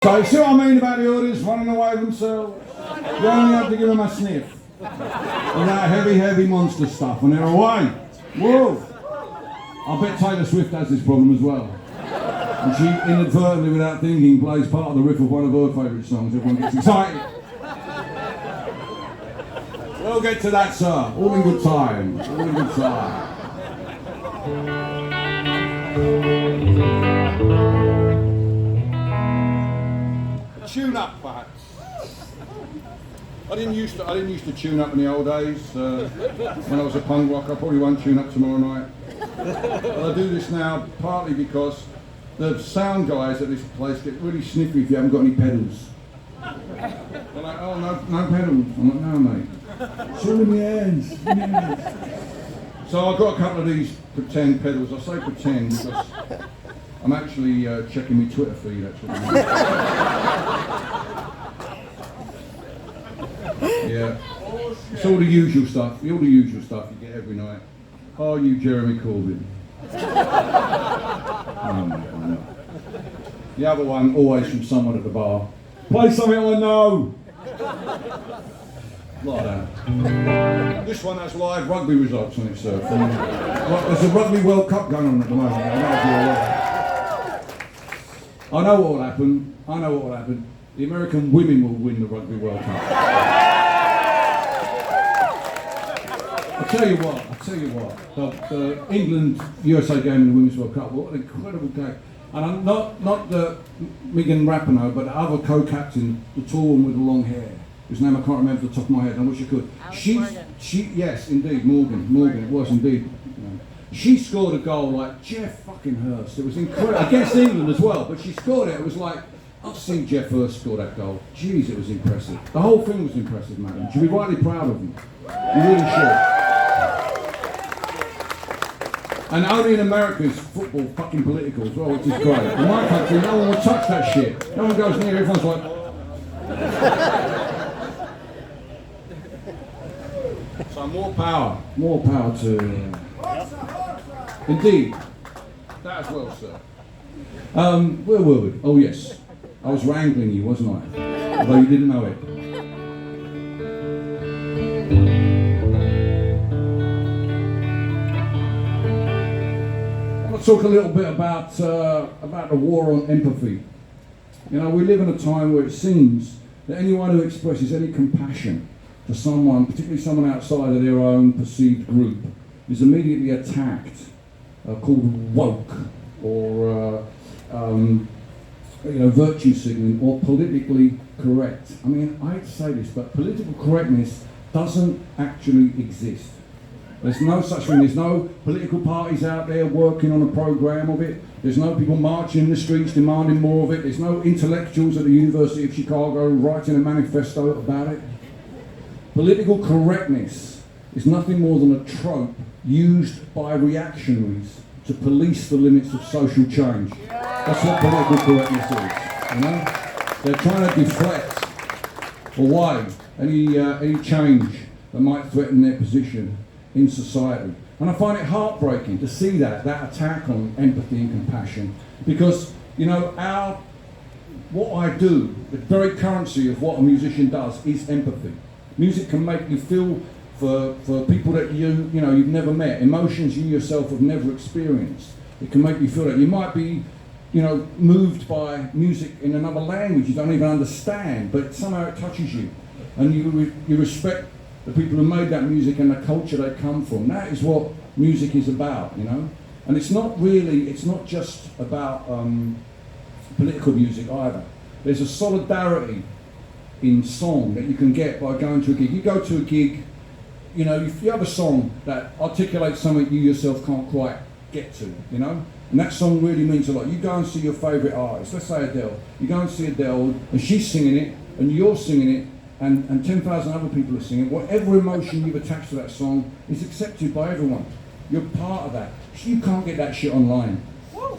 So you see what I mean about the audience running away themselves? You only have to give them a sniff. And that heavy monster stuff, and they're away. Whoa! I bet Taylor Swift has this problem as well. And she inadvertently, without thinking, plays part of the riff of one of her favourite songs. Everyone gets excited. We'll get to that, sir. All in good time. All in good time. Tune up, perhaps. I didn't used to tune up in the old days. When I was a punk rock, I probably won't tune up tomorrow night. But I do this now partly because the sound guys at this place get really sniffy if you haven't got any pedals. They're like, oh, no pedals. I'm like, no, mate. Show me my hands. So I've got a couple of these pretend pedals. I say pretend because I'm actually checking my Twitter feed, actually. Yeah. It's all the usual stuff. All the usual stuff you get every night. Are you Jeremy Corbyn? Oh, no. The other one, always from someone at the bar. Play something I know! Like that. This one has live rugby results on it, sir. There's a Rugby World Cup going on at the moment. I know what will happen. The American women will win the Rugby World Cup. I'll tell you what. The England-USA game in the Women's World Cup, what an incredible game. And I'm not the Megan Rapinoe, but the other co-captain, the tall one with the long hair, whose name I can't remember off the top of my head, I wish I could. Yes, indeed, Morgan, it was indeed. She scored a goal like Jeff fucking Hurst. It was incredible, against England as well, but she scored it. It was like, I've seen Jeff Hurst score that goal. Jeez, it was impressive. The whole thing was impressive, man. You should be rightly proud of them. You really should. And only in America is football fucking political as well, which is great. In my country, no one will touch that shit. No one goes near, everyone's like... So more power to... Indeed. That as well, sir. Where were we? Oh yes. I was wrangling you, wasn't I? Although you didn't know it. Talk a little bit about the war on empathy. You know, we live in a time where it seems that anyone who expresses any compassion for someone, particularly someone outside of their own perceived group, is immediately attacked, called woke, or virtue signaling, or politically correct. I mean, I hate to say this, but political correctness doesn't actually exist. There's no such thing. There's no political parties out there working on a program of it. There's no people marching in the streets demanding more of it. There's no intellectuals at the University of Chicago writing a manifesto about it. Political correctness is nothing more than a trope used by reactionaries to police the limits of social change. That's what political correctness is. You know, they're trying to deflect away any change that might threaten their position in society. And I find it heartbreaking to see that attack on empathy and compassion, because, you know, what I do, the very currency of what a musician does is empathy. Music can make you feel for people that you've never met, emotions you yourself have never experienced. It can make you feel that you might be, moved by music in another language you don't even understand, but somehow it touches you, and you respect the people who made that music and the culture they come from. That is what music is about, you know? And it's not just about political music either. There's a solidarity in song that you can get by going to a gig. You go to a gig, if you have a song that articulates something you yourself can't quite get to, and that song really means a lot. You go and see your favourite artist, let's say Adele. You go and see Adele, and she's singing it, and you're singing it, and 10,000 other people are singing. Whatever emotion you've attached to that song is accepted by everyone. You're part of that. You can't get that shit online.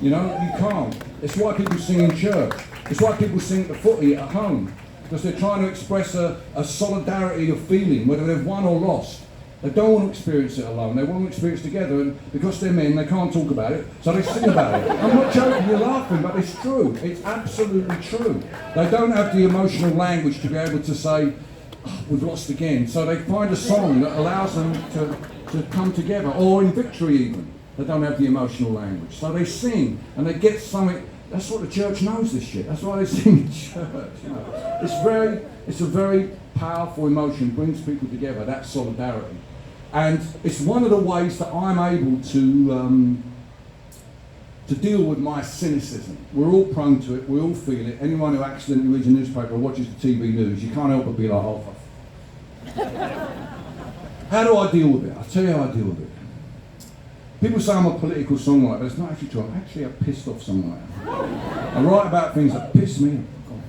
You can't. It's why people sing in church. It's why people sing at the footy at home. Because they're trying to express a solidarity of feeling, whether they've won or lost. They don't want to experience it alone. They want to experience it together, and because they're men, they can't talk about it, so they sing about it. I'm not joking, you're laughing, but it's true. It's absolutely true. They don't have the emotional language to be able to say, oh, we've lost again. So they find a song that allows them to come together, or in victory even. They don't have the emotional language. So they sing, and they get something. That's what the church knows, this shit. That's why they sing in church. You know. It's a very powerful emotion, brings people together, that solidarity. And it's one of the ways that I'm able to deal with my cynicism. We're all prone to it, we all feel it. Anyone who accidentally reads a newspaper or watches the TV news, you can't help but be like, oh, how do I deal with it? I'll tell you how I deal with it. People say I'm a political songwriter, but it's not actually true. I'm actually a pissed off songwriter. I write about things that piss me off.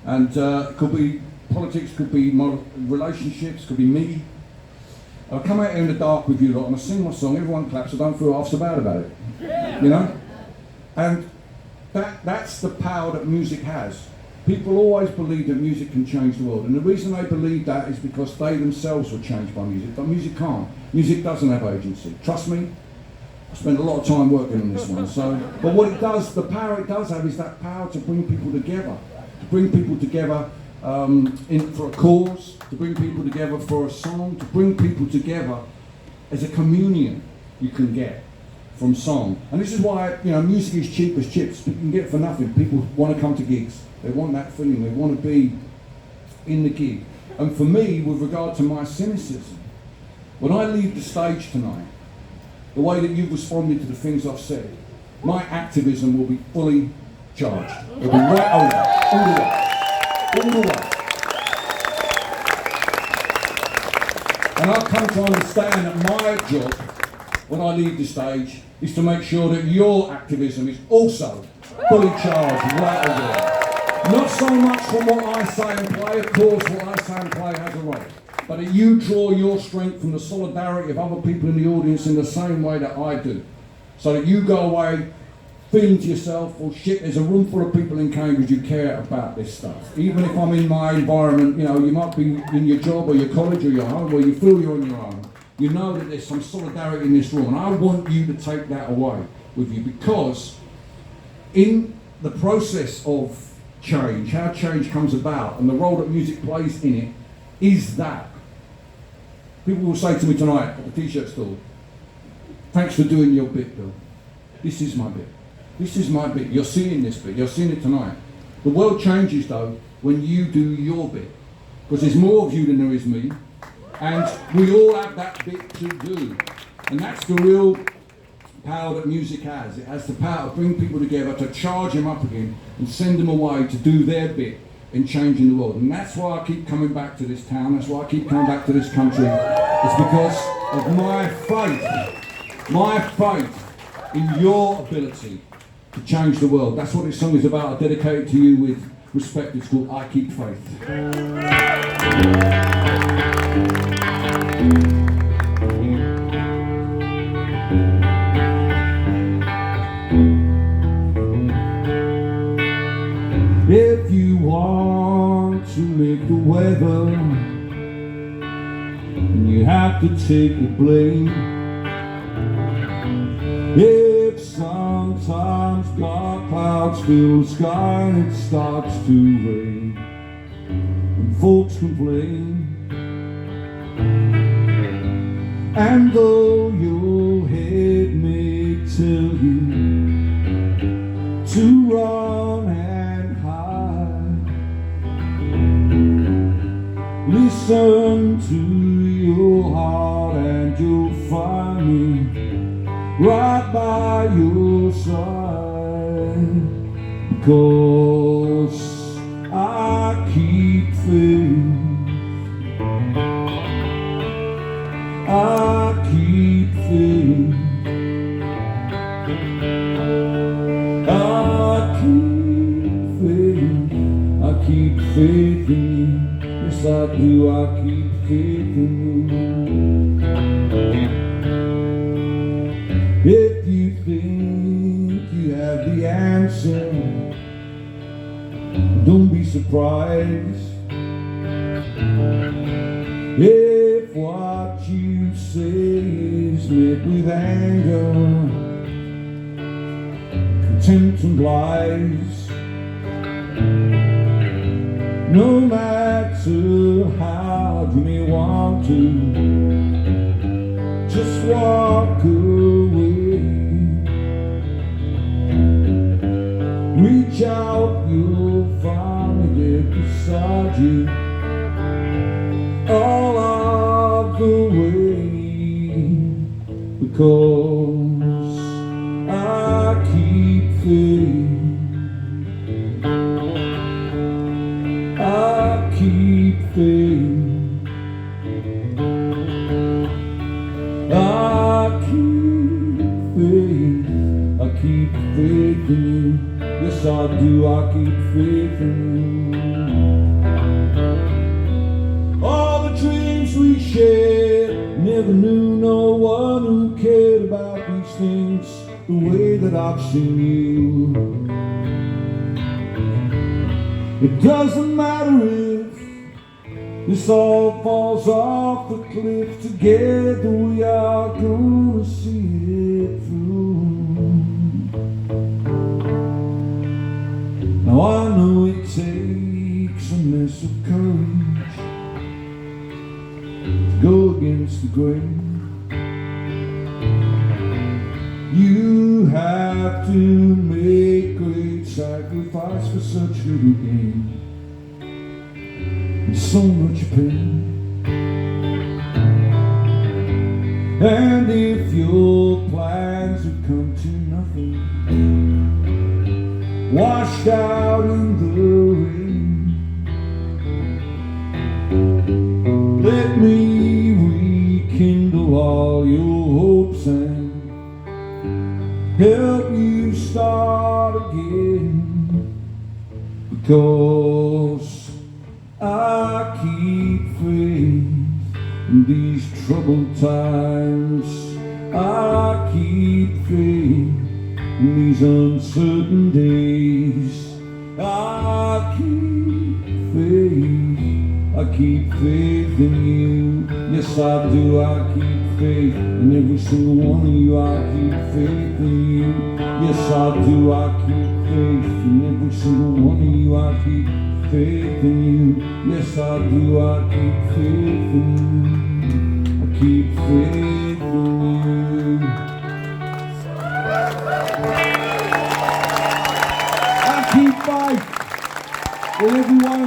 And it could be politics, could be relationships, could be me. I come out here in the dark with you lot and I sing my song, everyone claps, I don't feel half so bad about it. You know? And that's the power that music has. People always believe that music can change the world, and the reason they believe that is because they themselves were changed by music, but music can't. Music doesn't have agency. Trust me, I spent a lot of time working on this one. But what it does, the power it does have is that power to bring people together. To bring people together for a cause, to bring people together for a song, to bring people together as a communion you can get from song. And this is why, you know, music is cheap as chips. You can get it for nothing. People want to come to gigs. They want that feeling. They want to be in the gig. And for me, with regard to my cynicism, when I leave the stage tonight, the way that you've responded to the things I've said, my activism will be fully charged. It'll be right over, all the way. And I've come to understand that my job, when I leave the stage, is to make sure that your activism is also fully charged right over. Not so much from what I say and play, of course what I say and play has a role, but that you draw your strength from the solidarity of other people in the audience in the same way that I do. So that you go away feeling to yourself, well shit, there's a room full of people in Cambridge who care about this stuff. Even if I'm in my environment, you know, you might be in your job or your college or your home where you feel you're on your own. You know that there's some solidarity in this room, and I want you to take that away with you, because in the process of change, how change comes about, and the role that music plays in it, is that. People will say to me tonight at the t-shirt store, thanks for doing your bit, Bill. This is my bit. This is my bit. You're seeing this bit. You're seeing it tonight. The world changes, though, when you do your bit. Because there's more of you than there is me. And we all have that bit to do. And that's the real power that music has. It has the power to bring people together, to charge them up again, and send them away to do their bit in changing the world. And that's why I keep coming back to this town. That's why I keep coming back to this country. It's because of my faith in your ability to change the world. That's what this song is about. I dedicate it to you with respect. It's called I Keep Faith. If you want to make the weather, you have to take the blame. If sometimes dark clouds fill the sky and it starts to rain, and folks complain, and though your head may tell you to run and hide, listen to your heart and you'll find me right by your side. Because I keep faith, I keep faith, I keep faith, I keep faith in you. Yes I do, I keep faith in you. If you think you have the answer, don't be surprised if what you say is met with anger, contempt and lies, no matter how you may want to, just walk away. Reach out, you'll find me there beside you all of the way, because I keep faith, I keep faith, I keep faith, I keep faith in you. Yes, I do, I keep faith in you. All the dreams we shared, never knew no one who cared about these things the way that I've seen you. It doesn't matter if this all falls off the cliff, together we are gonna see it through. Now I know it takes a mess of courage to go against the grain. You have to make great sacrifice for such little gain and so much pain. And if your plans have come to nothing, washed out in the rain, let me rekindle all your hopes and help you start again, because I keep faith in these troubled times. I keep faith in these uncertain days. I keep faith in you. Yes, I do, I keep faith in every single one of you. I keep faith in you. Yes, I do, I keep faith in every single one of you. I keep faith in you. Yes, I do, I keep faith in you. I keep faith in you. I keep faith in every one of